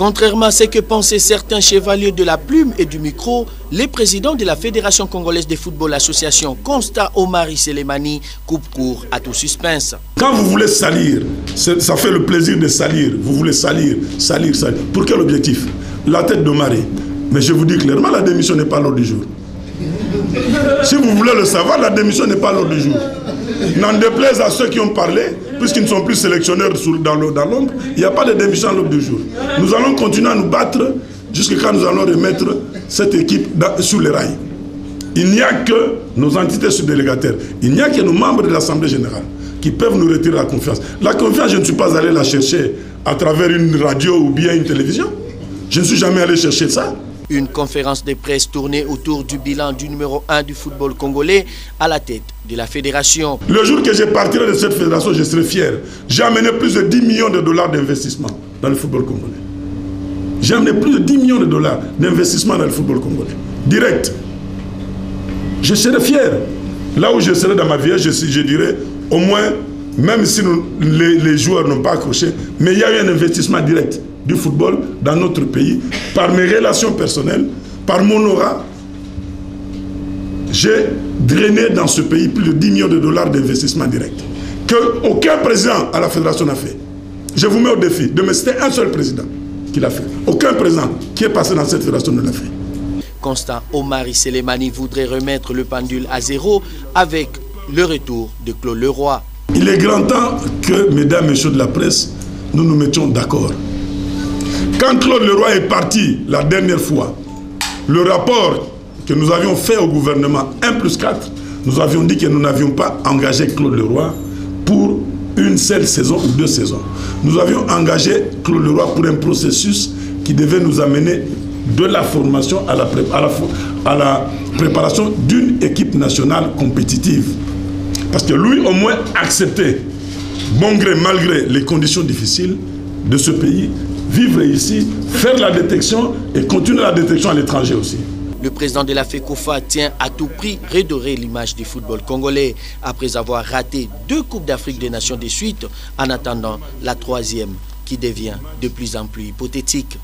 Contrairement à ce que pensaient certains chevaliers de la plume et du micro, le président de la Fédération congolaise de football association, Constant Omari Selemani, coupe court à tout suspense. Quand vous voulez salir, ça fait le plaisir de salir. Vous voulez salir. Pour quel objectif? La tête d'Omari. Mais je vous dis clairement, la démission n'est pas à l'ordre du jour. Si vous voulez le savoir, la démission n'est pas à l'ordre du jour. N'en déplaise à ceux qui ont parlé, puisqu'ils ne sont plus sélectionneurs dans l'ombre, il n'y a pas de démission à l'ordre du jour. Nous allons continuer à nous battre jusqu'à quand nous allons remettre cette équipe sur les rails. Il n'y a que nos entités subdélégataires, il n'y a que nos membres de l'Assemblée générale qui peuvent nous retirer la confiance. La confiance, je ne suis pas allé la chercher à travers une radio ou bien une télévision. Je ne suis jamais allé chercher ça. Une conférence de presse tournée autour du bilan du numéro 1 du football congolais à la tête de la fédération. Le jour que je partirai de cette fédération, je serai fier. J'ai amené plus de 10 millions de dollars d'investissement dans le football congolais. J'ai amené plus de 10 millions de dollars d'investissement dans le football congolais. Direct. Je serai fier. Là où je serai dans ma vie, je dirais au moins, même si les joueurs n'ont pas accroché, mais il y a eu un investissement direct du football dans notre pays, par mes relations personnelles, par mon aura. J'ai drainé dans ce pays plus de 10 millions de dollars d'investissement direct. Qu'aucun président à la fédération n'a fait. Je vous mets au défi de me citer un seul président qui l'a fait. Aucun président qui est passé dans cette fédération ne l'a fait. Constant Omari Selemani voudrait remettre le pendule à zéro avec le retour de Claude Leroy. Il est grand temps que, mesdames et messieurs de la presse, nous nous mettions d'accord. Quand Claude Leroy est parti la dernière fois, le rapport que nous avions fait au gouvernement 1+4, nous avions dit que nous n'avions pas engagé Claude Leroy pour une seule saison ou 2 saisons. Nous avions engagé Claude Leroy pour un processus qui devait nous amener de la formation à la préparation d'une équipe nationale compétitive. Parce que lui, au moins, acceptait, bon gré, malgré les conditions difficiles de ce pays, vivre ici, faire la détection et continuer la détection à l'étranger aussi. Le président de la FECOFA tient à tout prix redorer l'image du football congolais après avoir raté 2 Coupes d'Afrique des Nations de suite en attendant la 3e qui devient de plus en plus hypothétique.